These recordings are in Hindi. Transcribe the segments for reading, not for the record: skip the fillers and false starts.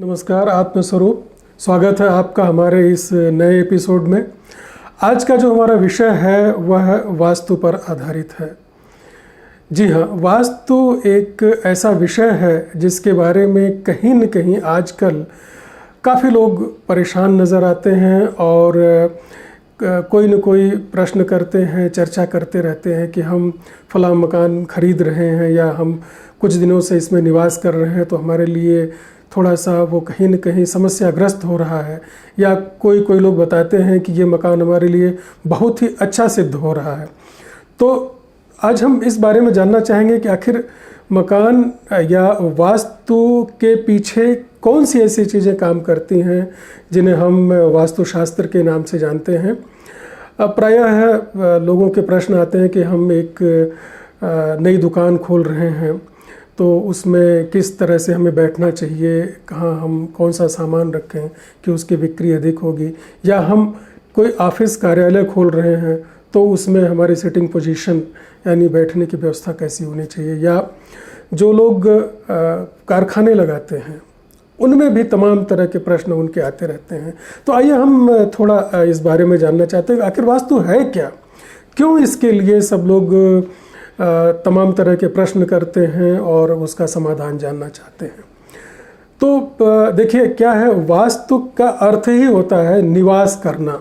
नमस्कार आत्मस्वरूप, स्वागत है आपका हमारे इस नए एपिसोड में। आज का जो हमारा विषय है वह वास्तु पर आधारित है। जी हाँ, वास्तु एक ऐसा विषय है जिसके बारे में कहीं न कहीं आजकल काफ़ी लोग परेशान नज़र आते हैं और कोई न कोई प्रश्न करते हैं, चर्चा करते रहते हैं कि हम फलां मकान ख़रीद रहे हैं या हम कुछ दिनों से इसमें निवास कर रहे हैं तो हमारे लिए थोड़ा सा वो कहीं न कहीं समस्याग्रस्त हो रहा है, या कोई लोग बताते हैं कि ये मकान हमारे लिए बहुत ही अच्छा सिद्ध हो रहा है। तो आज हम इस बारे में जानना चाहेंगे कि आखिर मकान या वास्तु के पीछे कौन सी ऐसी चीज़ें काम करती हैं जिन्हें हम वास्तुशास्त्र के नाम से जानते हैं। प्रायः लोगों के प्रश्न आते हैं कि हम एक नई दुकान खोल रहे हैं तो उसमें किस तरह से हमें बैठना चाहिए, कहाँ हम कौन सा सामान रखें कि उसकी बिक्री अधिक होगी, या हम कोई ऑफिस कार्यालय खोल रहे हैं तो उसमें हमारी सिटिंग पोजीशन यानी बैठने की व्यवस्था कैसी होनी चाहिए, या जो लोग कारखाने लगाते हैं उनमें भी तमाम तरह के प्रश्न उनके आते रहते हैं। तो आइए हम थोड़ा इस बारे में जानना चाहते हैं आखिर वास्तु है क्या, क्यों इसके लिए सब लोग तमाम तरह के प्रश्न करते हैं और उसका समाधान जानना चाहते हैं। तो देखिए क्या है, वास्तु का अर्थ ही होता है निवास करना।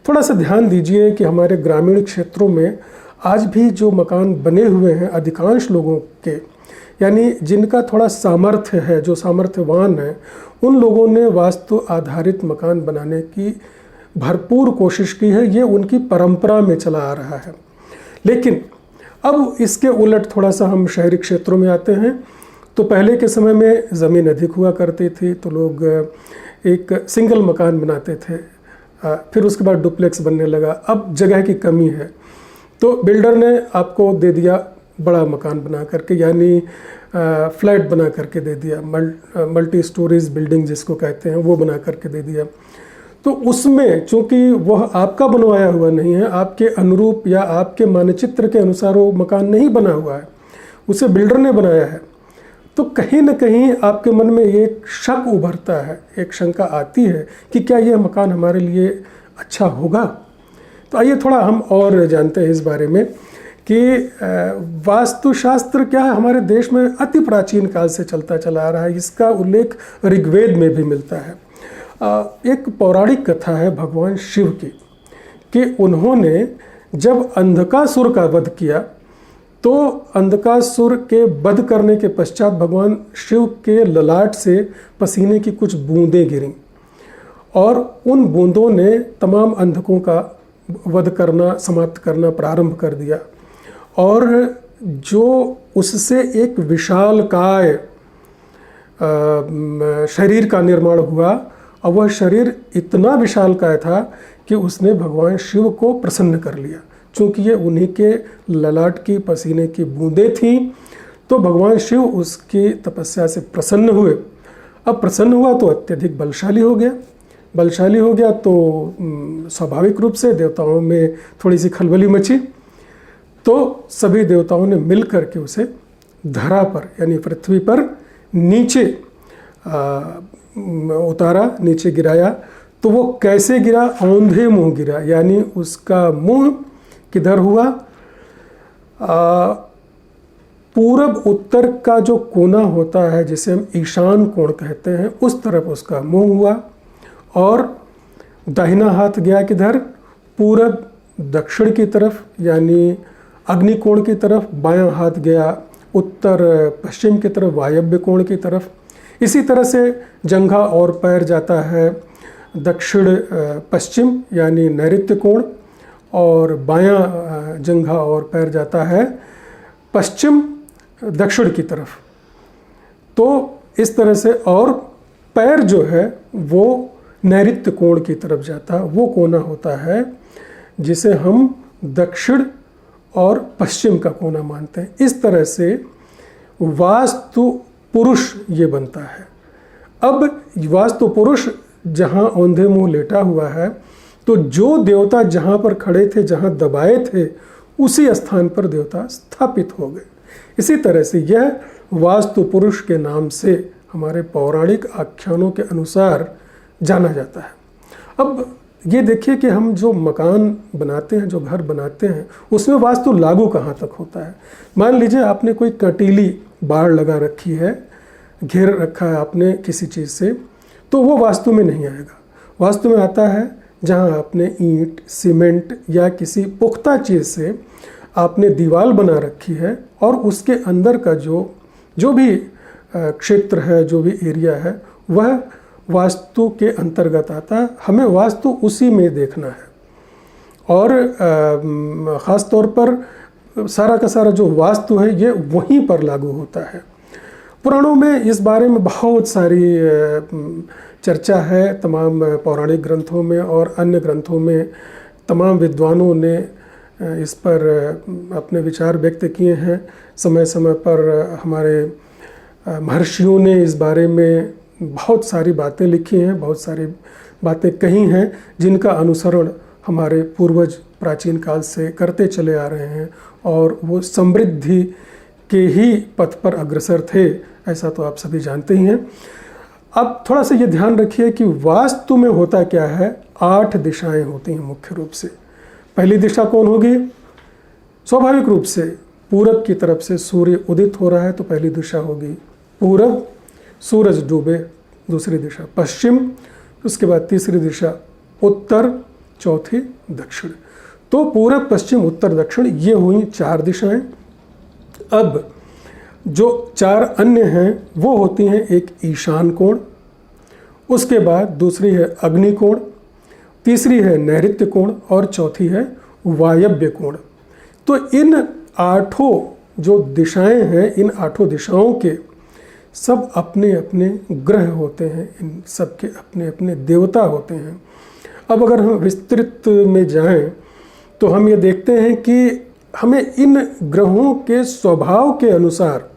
थोड़ा सा ध्यान दीजिए कि हमारे ग्रामीण क्षेत्रों में आज भी जो मकान बने हुए हैं अधिकांश लोगों के, यानी जिनका थोड़ा सामर्थ्य है, जो सामर्थ्यवान है, उन लोगों ने वास्तु आधारित मकान बनाने की भरपूर कोशिश की है। ये उनकी परंपरा में चला आ रहा है। लेकिन अब इसके उलट थोड़ा सा हम शहरी क्षेत्रों में आते हैं तो पहले के समय में ज़मीन अधिक हुआ करती थी तो लोग एक सिंगल मकान बनाते थे, फिर उसके बाद डुप्लेक्स बनने लगा। अब जगह की कमी है तो बिल्डर ने आपको दे दिया बड़ा मकान बना करके, यानी फ्लैट बना करके दे दिया, मल्टी स्टोरीज बिल्डिंग जिसको कहते हैं वो बना करके दे दिया। तो उसमें चूंकि वह आपका बनवाया हुआ नहीं है, आपके अनुरूप या आपके मानचित्र के अनुसार वो मकान नहीं बना हुआ है, उसे बिल्डर ने बनाया है, तो कहीं न कहीं आपके मन में एक शक उभरता है, एक शंका आती है कि क्या यह मकान हमारे लिए अच्छा होगा। तो आइए थोड़ा हम और जानते हैं इस बारे में कि वास्तुशास्त्र क्या है, हमारे देश में अति प्राचीन काल से चलता चला आ रहा है। इसका उल्लेख ऋग्वेद में भी मिलता है। एक पौराणिक कथा है भगवान शिव की कि उन्होंने जब अंधकासुर का वध किया तो अंधकासुर के वध करने के पश्चात भगवान शिव के ललाट से पसीने की कुछ बूंदें गिरीं और उन बूंदों ने तमाम अंधकों का वध करना, समाप्त करना प्रारंभ कर दिया। और जो उससे एक विशालकाय शरीर का निर्माण हुआ, और वह शरीर इतना विशालकाय था कि उसने भगवान शिव को प्रसन्न कर लिया। चूँकि ये उन्हीं के ललाट की पसीने की बूंदें थीं तो भगवान शिव उसकी तपस्या से प्रसन्न हुए। अब प्रसन्न हुआ तो अत्यधिक बलशाली हो गया। बलशाली हो गया तो स्वाभाविक रूप से देवताओं में थोड़ी सी खलबली मची। तो सभी देवताओं ने मिल कर के उसे धरा पर यानी पृथ्वी पर नीचे उतारा, नीचे गिराया। तो वो कैसे गिरा? औंधे मुंह गिरा, यानी उसका मुंह किधर हुआ? पूरब उत्तर का जो कोना होता है जिसे हम ईशान कोण कहते हैं, उस तरफ उसका मुंह हुआ। और दाहिना हाथ गया किधर? पूरब दक्षिण की तरफ यानी अग्निकोण की तरफ। बायां हाथ गया उत्तर पश्चिम की तरफ, वायव्य कोण की तरफ। इसी तरह से जंघा और पैर जाता है दक्षिण पश्चिम यानी नैऋत्य कोण, और बायां जंघा और पैर जाता है पश्चिम दक्षिण की तरफ। तो इस तरह से, और पैर जो है वो नैऋत्य कोण की तरफ जाता है। वो कोना होता है जिसे हम दक्षिण और पश्चिम का कोना मानते हैं। इस तरह से वास्तु पुरुष ये बनता है। अब वास्तु पुरुष जहाँ औंधे मुंह लेटा हुआ है तो जो देवता जहाँ पर खड़े थे, जहाँ दबाए थे, उसी स्थान पर देवता स्थापित हो गए। इसी तरह से यह वास्तु पुरुष के नाम से हमारे पौराणिक आख्यानों के अनुसार जाना जाता है। अब ये देखिए कि हम जो मकान बनाते हैं, जो घर बनाते हैं, उसमें वास्तु लागू कहाँ तक होता है। मान लीजिए आपने कोई कंटीली बाड़ लगा रखी है, घेर रखा है आपने किसी चीज़ से, तो वो वास्तु में नहीं आएगा। वास्तु में आता है जहाँ आपने ईंट, सीमेंट या किसी पुख्ता चीज़ से आपने दीवार बना रखी है और उसके अंदर का जो भी क्षेत्र है, जो भी एरिया है, वह वास्तु के अंतर्गत आता है। हमें वास्तु उसी में देखना है। और ख़ास तौर पर सारा का सारा जो वास्तु है ये वहीं पर लागू होता है। पुराणों में इस बारे में बहुत सारी चर्चा है। तमाम पौराणिक ग्रंथों में और अन्य ग्रंथों में तमाम विद्वानों ने इस पर अपने विचार व्यक्त किए हैं। समय समय पर हमारे महर्षियों ने इस बारे में बहुत सारी बातें लिखी हैं, बहुत सारी बातें कही हैं, जिनका अनुसरण हमारे पूर्वज प्राचीन काल से करते चले आ रहे हैं और वो समृद्धि के ही पथ पर अग्रसर थे, ऐसा तो आप सभी जानते ही हैं। अब थोड़ा सा ये ध्यान रखिए कि वास्तु में होता क्या है। 8 दिशाएं होती हैं मुख्य रूप से। पहली दिशा कौन होगी? स्वाभाविक रूप से पूरब की तरफ से सूर्य उदित हो रहा है तो पहली दिशा होगी पूरब, सूरज डूबे दूसरी दिशा पश्चिम, उसके बाद तीसरी दिशा उत्तर, चौथी दक्षिण। तो पूरब, पश्चिम, उत्तर, दक्षिण ये हुई 4 दिशाएं। अब जो 4 अन्य हैं वो होती हैं, एक ईशान कोण, उसके बाद दूसरी है अग्नि कोण, तीसरी है नैऋत्य कोण और चौथी है वायव्य कोण। तो इन 8 जो दिशाएं हैं, इन 8 दिशाओं के सब अपने अपने ग्रह होते हैं, इन सब के अपने अपने देवता होते हैं। अब अगर हम विस्तृत में जाएं तो हम ये देखते हैं कि हमें इन ग्रहों के स्वभाव के अनुसार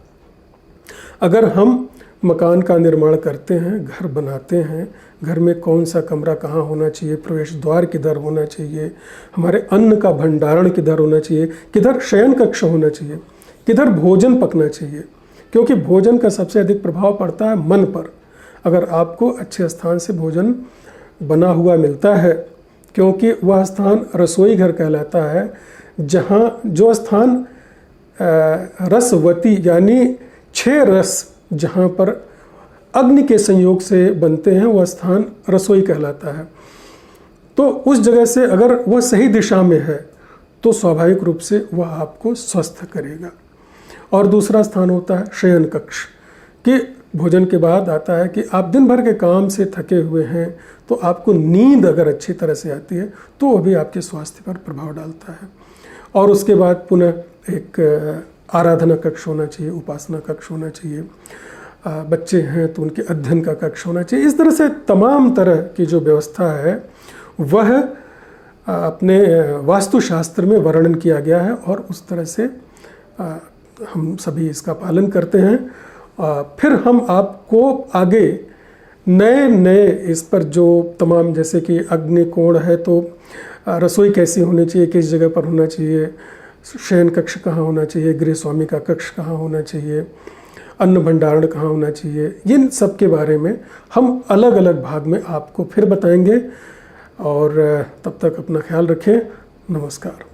अगर हम मकान का निर्माण करते हैं, घर बनाते हैं, घर में कौन सा कमरा कहाँ होना चाहिए, प्रवेश द्वार किधर होना चाहिए, हमारे अन्न का भंडारण किधर होना चाहिए, किधर शयन कक्ष होना चाहिए, किधर भोजन पकना चाहिए, क्योंकि भोजन का सबसे अधिक प्रभाव पड़ता है मन पर। अगर आपको अच्छे स्थान से भोजन बना हुआ मिलता है, क्योंकि वह स्थान रसोई घर कहलाता है, जहाँ जो स्थान रसवती यानी 6 रस जहाँ पर अग्नि के संयोग से बनते हैं, वह स्थान रसोई कहलाता है। तो उस जगह से अगर वह सही दिशा में है तो स्वाभाविक रूप से वह आपको स्वस्थ करेगा। और दूसरा स्थान होता है शयन कक्ष, कि भोजन के बाद आता है कि आप दिन भर के काम से थके हुए हैं, तो आपको नींद अगर अच्छी तरह से आती है तो वो भी आपके स्वास्थ्य पर प्रभाव डालता है। और उसके बाद पुनः एक आराधना कक्ष होना चाहिए, उपासना कक्ष होना चाहिए, बच्चे हैं तो उनके अध्ययन का कक्ष होना चाहिए। इस तरह से तमाम तरह की जो व्यवस्था है वह अपने वास्तुशास्त्र में वर्णन किया गया है और उस तरह से हम सभी इसका पालन करते हैं। फिर हम आपको आगे नए नए इस पर जो तमाम, जैसे कि अग्नि कोण है तो रसोई कैसी होनी चाहिए, किस जगह पर होना चाहिए, शयन कक्ष कहाँ होना चाहिए, गृह स्वामी का कक्ष कहाँ होना चाहिए, अन्न भंडारण कहाँ होना चाहिए, इन सब के बारे में हम अलग अलग भाग में आपको फिर बताएंगे। और तब तक अपना ख्याल रखें। नमस्कार।